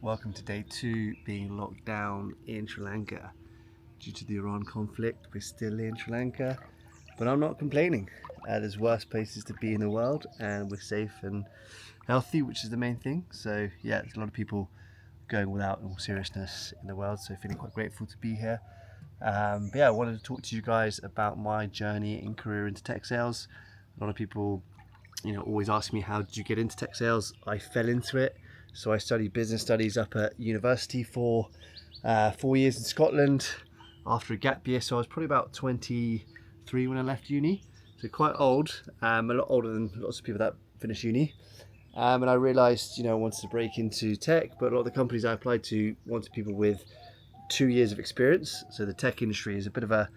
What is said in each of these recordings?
Welcome to day 2 being locked down in Sri Lanka. Due to the Iran conflict, we're still in Sri Lanka, but I'm not complaining. There's worse places to be in the world, and we're safe and healthy, which is the main thing. So yeah, there's a lot of people going without in all seriousness in the world, so feeling quite grateful to be here. But yeah, I wanted to talk to you guys about my journey and career into tech sales. A lot of people always ask me, how did you get into tech sales? I fell into it. So I studied business studies up at university for 4 years in Scotland after a gap year. So I was probably about 23 when I left uni. So quite old, a lot older than lots of people that finish uni. And I realised, I wanted to break into tech, but a lot of the companies I applied to wanted people with 2 years of experience. So the tech industry is a bit of a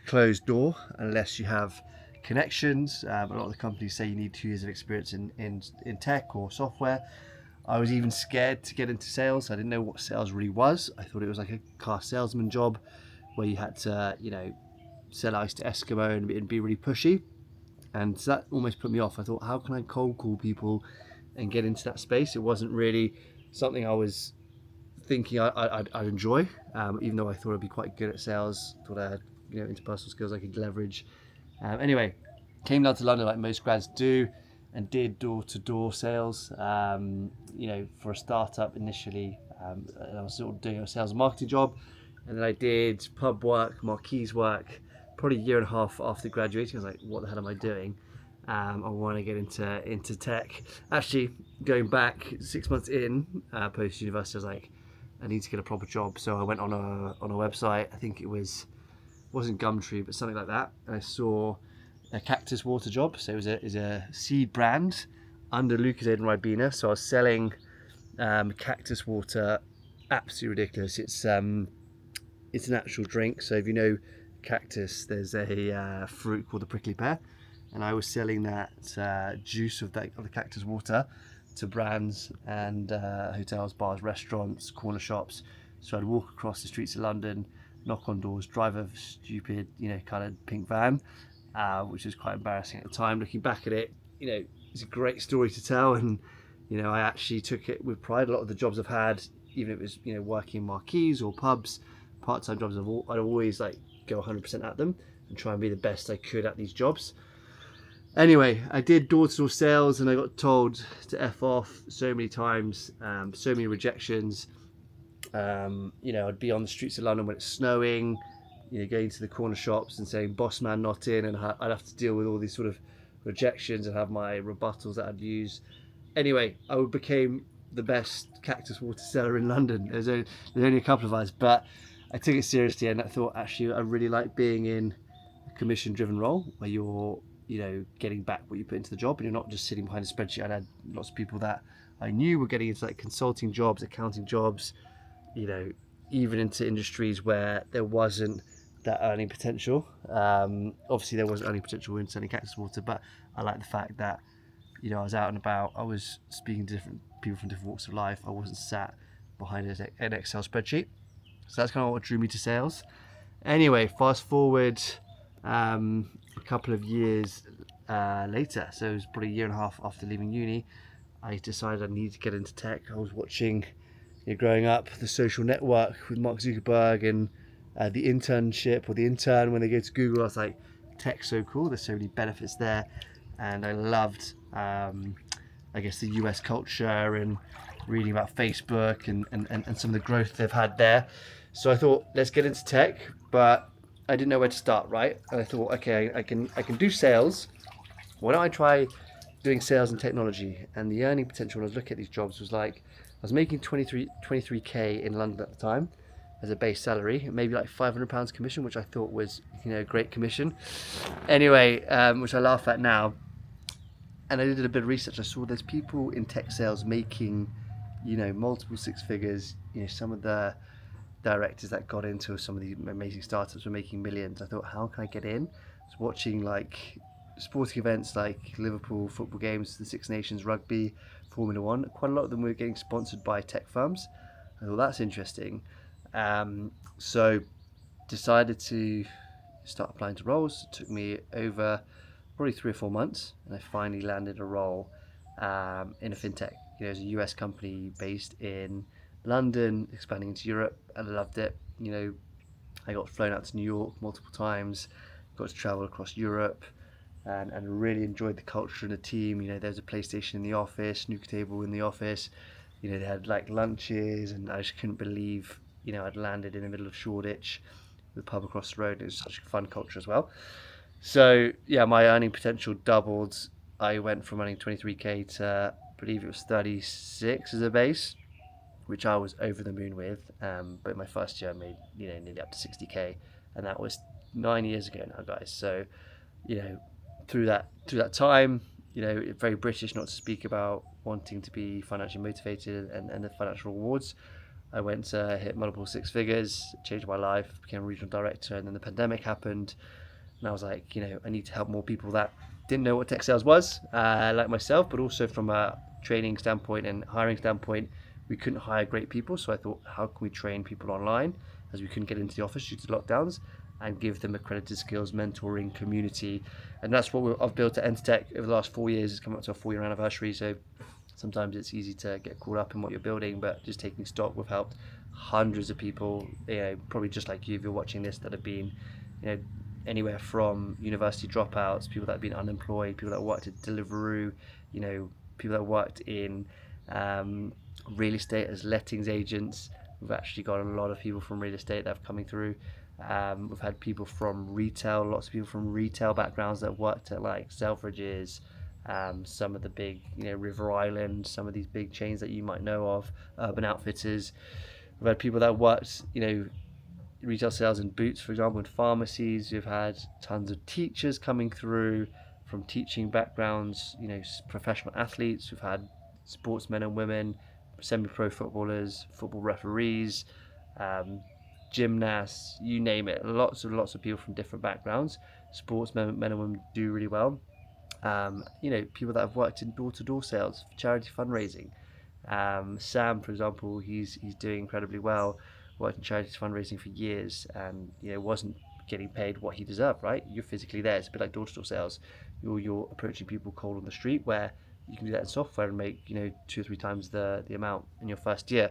closed door unless you have connections. A lot of the companies say you need 2 years of experience in tech or software. I was even scared to get into sales. I didn't know what sales really was. I thought it was like a car salesman job where you had to, sell ice to Eskimo and be really pushy. And so that almost put me off. I thought, how can I cold call people and get into that space? It wasn't really something I was thinking I'd enjoy, even though I thought I'd be quite good at sales. Thought I had, interpersonal skills I could leverage. Anyway, came down to London like most grads do, and did door-to-door sales. For a startup initially, and I was sort of doing a sales and marketing job, and then I did pub work, marquees work, probably a year and a half after graduating. I was like, what the hell am I doing? I want to get into tech. Actually, going back 6 months in post university, I was like, I need to get a proper job. So I went on a website. I think wasn't Gumtree, but something like that. And I saw a cactus water job. So it was a seed brand under Lucozade and Ribena. So I was selling cactus water. Absolutely ridiculous. It's an actual drink. So if you know cactus, there's a fruit called the prickly pear, and I was selling that juice of the cactus water to brands and hotels, bars, restaurants, corner shops. So I'd walk across the streets of London, knock on doors, drive a stupid, kind of pink van, which was quite embarrassing at the time. Looking back at it, it's a great story to tell, and I actually took it with pride. A lot of the jobs I've had, even if it was working in marquees or pubs, part-time jobs, I'd always go 100% at them and try and be the best I could at these jobs. Anyway, I did door-to-door sales, and I got told to F off so many times, so many rejections. I'd be on the streets of London when it's snowing, going to the corner shops and saying "boss man not in," and I'd have to deal with all these sort of rejections and have my rebuttals that I'd use. Anyway, I became the best cactus water seller in London. There's only a couple of us, but I took it seriously, and I thought, actually, I really like being in a commission-driven role where you're getting back what you put into the job, and you're not just sitting behind a spreadsheet. I had lots of people that I knew were getting into consulting jobs, accounting jobs, even into industries where there wasn't that earning potential. Obviously there wasn't earning potential in selling cactus water, but I like the fact that I was out and about. I was speaking to different people from different walks of life. I wasn't sat behind an Excel spreadsheet. So that's kind of what drew me to sales. Anyway, fast forward a couple of years later, so it was probably a year and a half after leaving uni, I decided I needed to get into tech. I was watching, growing up, The Social Network with Mark Zuckerberg, and the internship or the intern when they go to Google. I was like, tech's so cool. There's so many benefits there, and I loved, I guess, the US culture and reading about Facebook and some of the growth they've had there. So I thought, let's get into tech, but I didn't know where to start, right? And I thought, okay, I can do sales. Why don't I try doing sales and technology? And the earning potential when I was looking at these jobs was I was making 23k in London at the time as a base salary, maybe £500 commission, which I thought was great commission. Anyway, which I laugh at now. And I did a bit of research. I saw there's people in tech sales making multiple six figures. Some of the directors that got into some of these amazing startups were making millions. I thought, how can I get in? I was watching sporting events like Liverpool football games, the Six Nations rugby, Formula One. Quite a lot of them were getting sponsored by tech firms. I thought, that's interesting. So decided to start applying to roles. It took me over probably 3 or 4 months, and I finally landed a role in a fintech. It's a US company based in London, expanding into Europe, and I loved it. I got flown out to New York multiple times, got to travel across Europe, and really enjoyed the culture and the team. There's a PlayStation in the office, snooker table in the office. They had like lunches, and I just couldn't believe, I'd landed in the middle of Shoreditch, the pub across the road. It was such a fun culture as well. So yeah, my earning potential doubled. I went from earning 23k to, I believe it was 36 as a base, which I was over the moon with. But my first year I made nearly up to 60k, and that was 9 years ago now, guys. So you know, through that time, very British not to speak about wanting to be financially motivated and the financial rewards. I went to hit multiple six figures, changed my life, became a regional director, and then the pandemic happened, and I was like, I need to help more people that didn't know what tech sales was, like myself, but also from a training standpoint and hiring standpoint, we couldn't hire great people. So I thought, how can we train people online, as we couldn't get into the office due to lockdowns, and give them accredited skills, mentoring, community, and that's what I've built at Entertech over the last 4 years. It's come up to a 4-year anniversary, so sometimes it's easy to get caught up in what you're building, but just taking stock, we've helped hundreds of people, probably just like you if you're watching this, that have been, you know, anywhere from university dropouts, people that have been unemployed, people that worked at Deliveroo, people that worked in real estate as lettings agents. We've actually got a lot of people from real estate that have coming through. We've had people from retail, lots of people from retail backgrounds that have worked at like Selfridges, some of the big, River Island, some of these big chains that you might know of, Urban Outfitters. We've had people that worked, retail sales in Boots, for example, in pharmacies. We've had tons of teachers coming through from teaching backgrounds, professional athletes. We've had sportsmen and women, semi-pro footballers, football referees, um, gymnasts, you name it. Lots of people from different backgrounds. Sportsmen, men and women do really well. People that have worked in door-to-door sales, charity fundraising. Sam, for example, he's doing incredibly well, worked in charity fundraising for years, and wasn't getting paid what he deserved. Right, you're physically there. It's a bit like door-to-door sales. You're approaching people cold on the street, where you can do that in software and make 2 or 3 times the amount in your first year.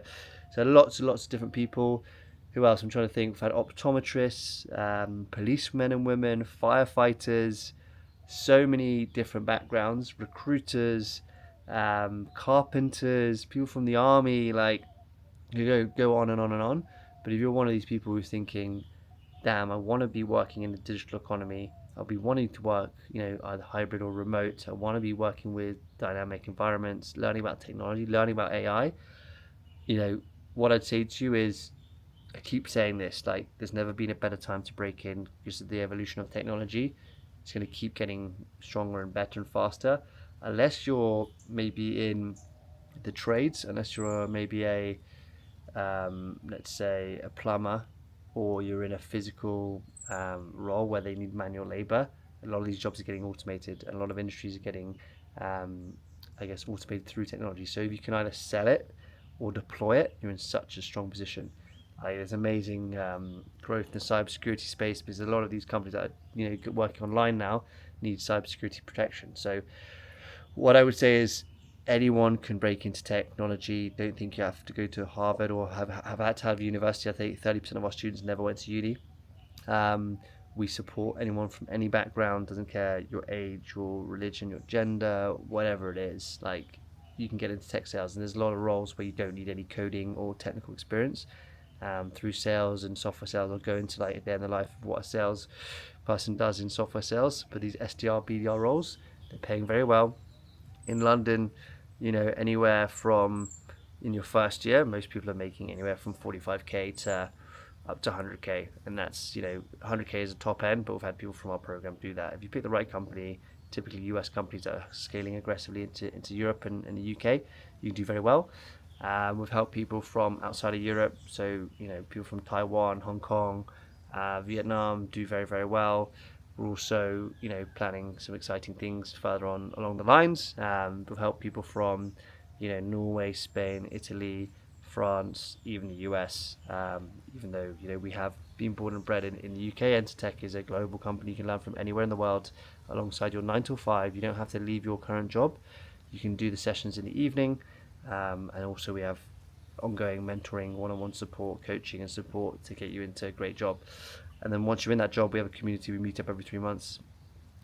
So lots and lots of different people. Who else? I'm trying to think. We've had optometrists, policemen and women, firefighters, so many different backgrounds, recruiters, carpenters, people from the army. Like, you go on and on and on. But if you're one of these people who's thinking, damn, I want to be working in the digital economy, I'll be wanting to work, either hybrid or remote, I want to be working with dynamic environments, learning about technology, learning about AI, what I'd say to you is, I keep saying this, like, there's never been a better time to break in because of the evolution of technology. It's going to keep getting stronger and better and faster. Unless you're maybe in the trades, unless you're maybe let's say, a plumber, or you're in a physical role where they need manual labor, a lot of these jobs are getting automated, and a lot of industries are getting, I guess, automated through technology. So if you can either sell it or deploy it, you're in such a strong position. There's amazing growth in the cybersecurity space, because a lot of these companies that are working online now need cybersecurity protection. So what I would say is, anyone can break into technology. Don't think you have to go to Harvard or have had to have university. I think 30% of our students never went to uni. Um, we support anyone from any background, doesn't care your age, your religion, your gender, whatever it is. Like, you can get into tech sales, and there's a lot of roles where you don't need any coding or technical experience. Through sales and software sales, I'll go into like the life of what a sales person does in software sales. But these SDR, BDR roles, they're paying very well. In London, anywhere from, in your first year, most people are making anywhere from 45k to up to 100k, and that's 100k is a top end, but we've had people from our program do that. If you pick the right company, typically US companies that are scaling aggressively into Europe and the UK, you can do very well. We've helped people from outside of Europe, so people from Taiwan, Hong Kong, Vietnam do very, very well. We're also planning some exciting things further on along the lines. We've helped people from Norway, Spain, Italy, France, even the US. Even though we have been born and bred in the UK, Entertech is a global company. You can learn from anywhere in the world alongside your 9 to 5. You don't have to leave your current job. You can do the sessions in the evening, and also we have ongoing mentoring, one-on-one support, coaching and support to get you into a great job. And then once you're in that job, we have a community. We meet up every 3 months,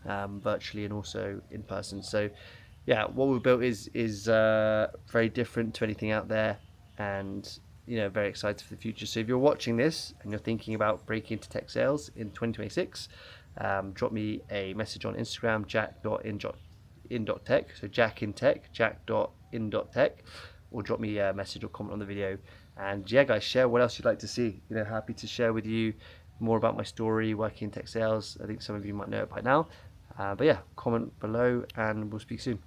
virtually and also in person. So yeah, what we've built is very different to anything out there, and very excited for the future. So if you're watching this and you're thinking about breaking into tech sales in 2026, drop me a message on Instagram, jack.in.tech. So Jack in Tech, jack.in.tech, or drop me a message or comment on the video. And yeah, guys, share what else you'd like to see. Happy to share with you more about my story working in tech sales. I think some of you might know it by now. But yeah, comment below and we'll speak soon.